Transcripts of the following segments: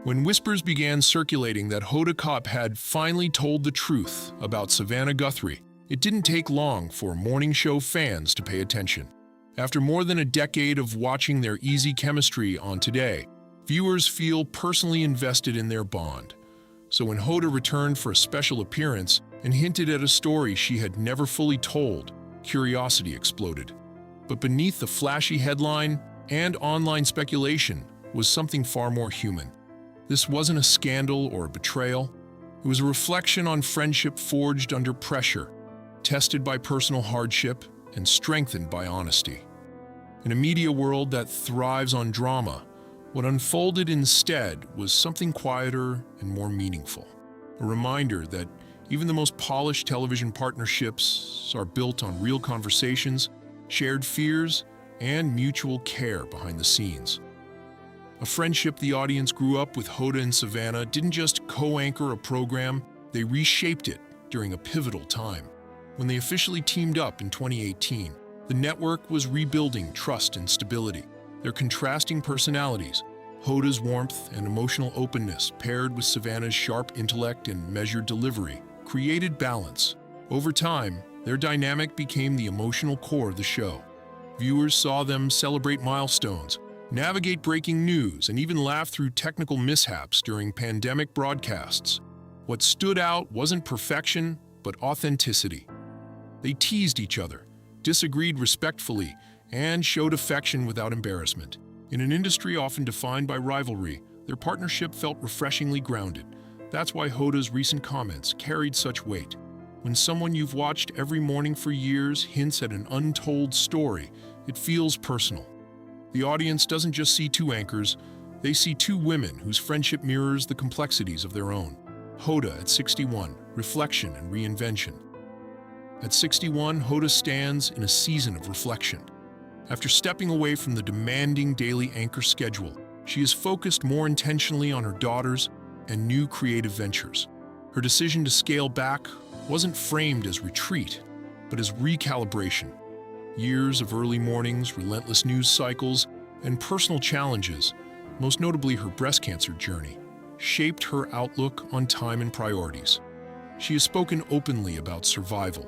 When whispers began circulating that Hoda Kotb had finally told the truth about Savannah Guthrie, it didn't take long for morning show fans to pay attention. After more than a decade of watching their easy chemistry on Today, viewers feel personally invested in their bond. So when Hoda returned for a special appearance and hinted at a story she had never fully told, curiosity exploded. But beneath the flashy headline and online speculation was something far more human. This wasn't a scandal or a betrayal. It was a reflection on friendship forged under pressure, tested by personal hardship, and strengthened by honesty. In a media world that thrives on drama, what unfolded instead was something quieter and more meaningful. A reminder that even the most polished television partnerships are built on real conversations, shared fears, and mutual care behind the scenes. A friendship the audience grew up with. Hoda and Savannah didn't just co-anchor a program, they reshaped it during a pivotal time. When they officially teamed up in 2018, the network was rebuilding trust and stability. Their contrasting personalities, Hoda's warmth and emotional openness paired with Savannah's sharp intellect and measured delivery, created balance. Over time, their dynamic became the emotional core of the show. Viewers saw them celebrate milestones, navigate breaking news, and even laugh through technical mishaps during pandemic broadcasts. What stood out wasn't perfection, but authenticity. They teased each other, disagreed respectfully, and showed affection without embarrassment. In an industry often defined by rivalry, their partnership felt refreshingly grounded. That's why Hoda's recent comments carried such weight. When someone you've watched every morning for years hints at an untold story, it feels personal. The audience doesn't just see two anchors, they see two women whose friendship mirrors the complexities of their own. Hoda at 61, reflection and reinvention. At 61, Hoda stands in a season of reflection. After stepping away from the demanding daily anchor schedule, she is focused more intentionally on her daughters and new creative ventures. Her decision to scale back wasn't framed as retreat, but as recalibration. Years of early mornings, relentless news cycles, and personal challenges, most notably her breast cancer journey, shaped her outlook on time and priorities. She has spoken openly about survival,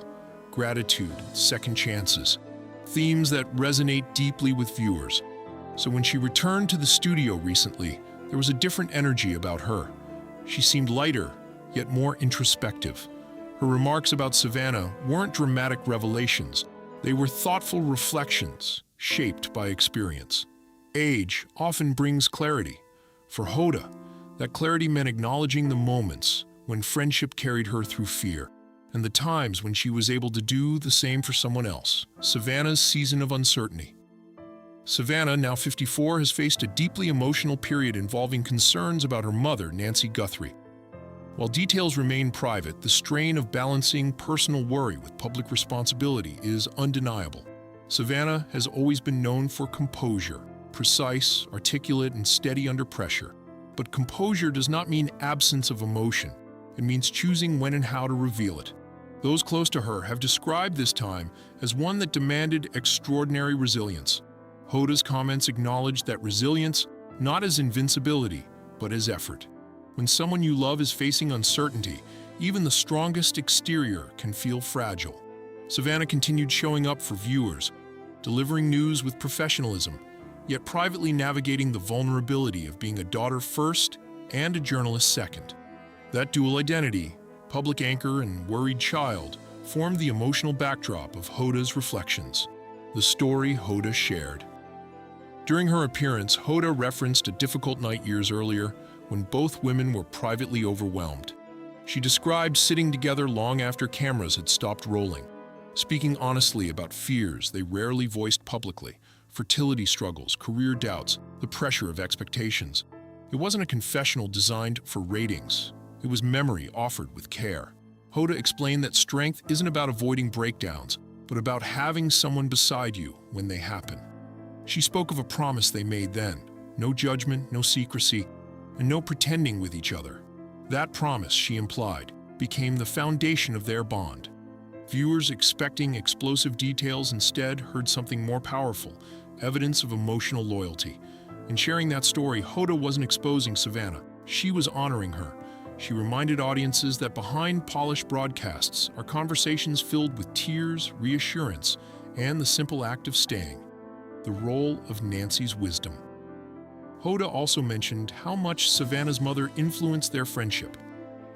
gratitude, and second chances, themes that resonate deeply with viewers. So when she returned to the studio recently, there was a different energy about her. She seemed lighter, yet more introspective. Her remarks about Savannah weren't dramatic revelations. They were thoughtful reflections, shaped by experience. Age often brings clarity. For Hoda, that clarity meant acknowledging the moments when friendship carried her through fear, and the times when she was able to do the same for someone else. Savannah's season of uncertainty. Savannah, now 54, has faced a deeply emotional period involving concerns about her mother, Nancy Guthrie. While details remain private, the strain of balancing personal worry with public responsibility is undeniable. Savannah has always been known for composure, precise, articulate, and steady under pressure. But composure does not mean absence of emotion. It means choosing when and how to reveal it. Those close to her have described this time as one that demanded extraordinary resilience. Hoda's comments acknowledged that resilience, not as invincibility, but as effort. When someone you love is facing uncertainty, even the strongest exterior can feel fragile. Savannah continued showing up for viewers, delivering news with professionalism, yet privately navigating the vulnerability of being a daughter first and a journalist second. That dual identity, public anchor and worried child, formed the emotional backdrop of Hoda's reflections, the story Hoda shared. During her appearance, Hoda referenced a difficult night years earlier when both women were privately overwhelmed. She described sitting together long after cameras had stopped rolling, speaking honestly about fears they rarely voiced publicly, fertility struggles, career doubts, the pressure of expectations. It wasn't a confessional designed for ratings. It was memory offered with care. Hoda explained that strength isn't about avoiding breakdowns, but about having someone beside you when they happen. She spoke of a promise they made then: no judgment, no secrecy, and no pretending with each other. That promise, she implied, became the foundation of their bond. Viewers expecting explosive details instead heard something more powerful, evidence of emotional loyalty. In sharing that story, Hoda wasn't exposing Savannah, She was honoring her. She reminded audiences that behind polished broadcasts are conversations filled with tears, reassurance, and the simple act of staying. The role of Nancy's wisdom. Hoda also mentioned how much Savannah's mother influenced their friendship.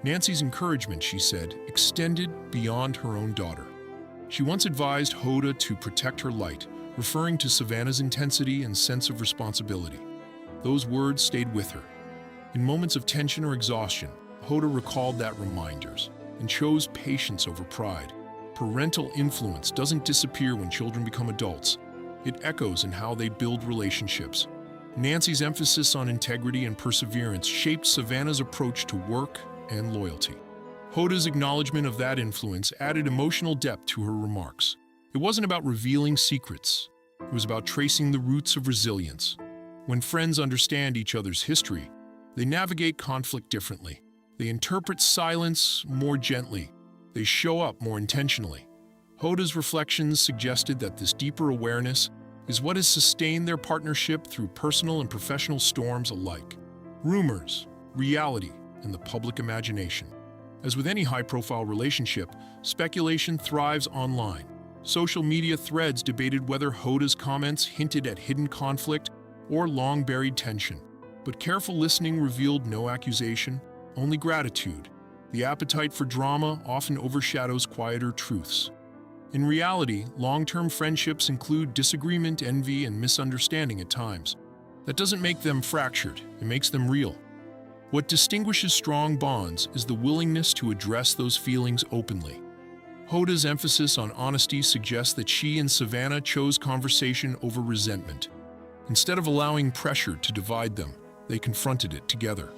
Nancy's encouragement, she said, extended beyond her own daughter. She once advised Hoda to protect her light, referring to Savannah's intensity and sense of responsibility. Those words stayed with her. In moments of tension or exhaustion, Hoda recalled that reminders and chose patience over pride. Parental influence doesn't disappear when children become adults. It echoes in how they build relationships. Nancy's emphasis on integrity and perseverance shaped Savannah's approach to work and loyalty. Hoda's acknowledgement of that influence added emotional depth to her remarks. It wasn't about revealing secrets. It was about tracing the roots of resilience. When friends understand each other's history, they navigate conflict differently. They interpret silence more gently. They show up more intentionally. Hoda's reflections suggested that this deeper awareness is what has sustained their partnership through personal and professional storms alike. Rumors, reality, and the public imagination. As with any high-profile relationship, speculation thrives online. Social media threads debated whether Hoda's comments hinted at hidden conflict or long-buried tension. But careful listening revealed no accusation, only gratitude. The appetite for drama often overshadows quieter truths. In reality, long-term friendships include disagreement, envy, and misunderstanding at times. That doesn't make them fractured, it makes them real. What distinguishes strong bonds is the willingness to address those feelings openly. Hoda's emphasis on honesty suggests that she and Savannah chose conversation over resentment. Instead of allowing pressure to divide them, they confronted it together.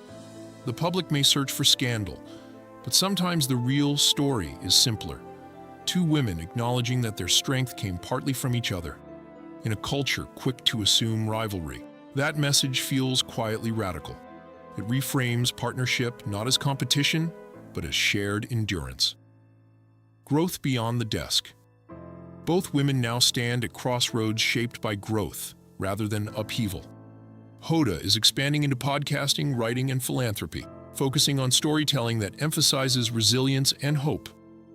The public may search for scandal, but sometimes the real story is simpler. Two women acknowledging that their strength came partly from each other. In a culture quick to assume rivalry, that message feels quietly radical. It reframes partnership not as competition, but as shared endurance. Growth beyond the desk. Both women now stand at crossroads shaped by growth rather than upheaval. Hoda is expanding into podcasting, writing, and philanthropy, focusing on storytelling that emphasizes resilience and hope.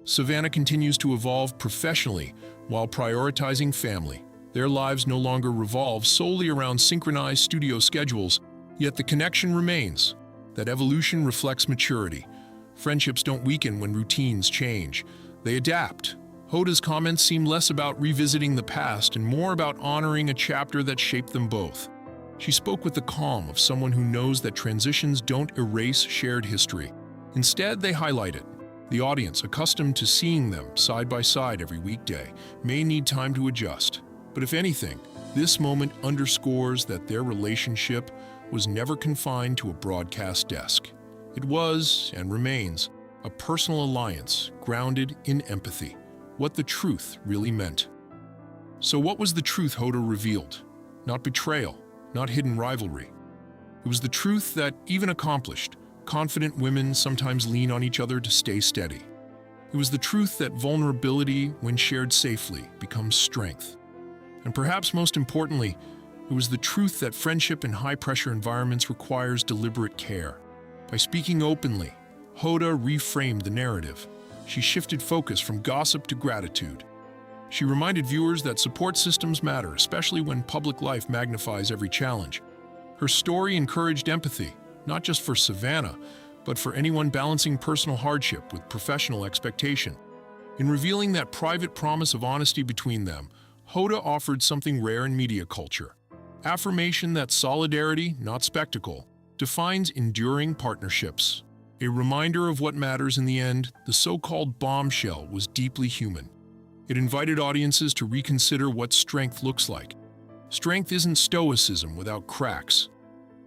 Savannah continues to evolve professionally while prioritizing family. Their lives no longer revolve solely around synchronized studio schedules, yet the connection remains. That evolution reflects maturity. Friendships don't weaken when routines change. They adapt. Hoda's comments seem less about revisiting the past and more about honoring a chapter that shaped them both. She spoke with the calm of someone who knows that transitions don't erase shared history. Instead, they highlight it. The audience, accustomed to seeing them side by side every weekday, may need time to adjust. But if anything, this moment underscores that their relationship was never confined to a broadcast desk. It was, and remains, a personal alliance grounded in empathy, what the truth really meant. So what was the truth Hoda revealed? Not betrayal, not hidden rivalry. It was the truth that even accomplished, confident women sometimes lean on each other to stay steady. It was the truth that vulnerability, when shared safely, becomes strength. And perhaps most importantly, it was the truth that friendship in high-pressure environments requires deliberate care. By speaking openly, Hoda reframed the narrative. She shifted focus from gossip to gratitude. She reminded viewers that support systems matter, especially when public life magnifies every challenge. Her story encouraged empathy, not just for Savannah, but for anyone balancing personal hardship with professional expectation. In revealing that private promise of honesty between them, Hoda offered something rare in media culture: affirmation that solidarity, not spectacle, defines enduring partnerships. A reminder of what matters in the end, the so-called bombshell was deeply human. It invited audiences to reconsider what strength looks like. Strength isn't stoicism without cracks.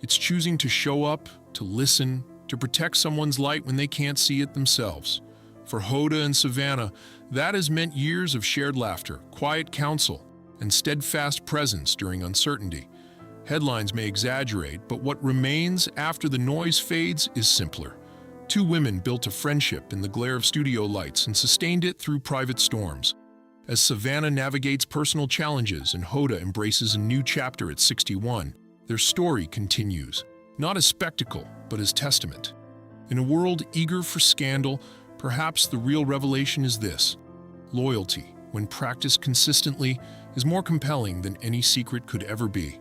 It's choosing to show up, to listen, to protect someone's light when they can't see it themselves. For Hoda and Savannah, that has meant years of shared laughter, quiet counsel, and steadfast presence during uncertainty. Headlines may exaggerate, but what remains after the noise fades is simpler. Two women built a friendship in the glare of studio lights and sustained it through private storms. As Savannah navigates personal challenges and Hoda embraces a new chapter at 61, their story continues, not as spectacle, but as testament. In a world eager for scandal, perhaps the real revelation is this: loyalty, when practiced consistently, is more compelling than any secret could ever be.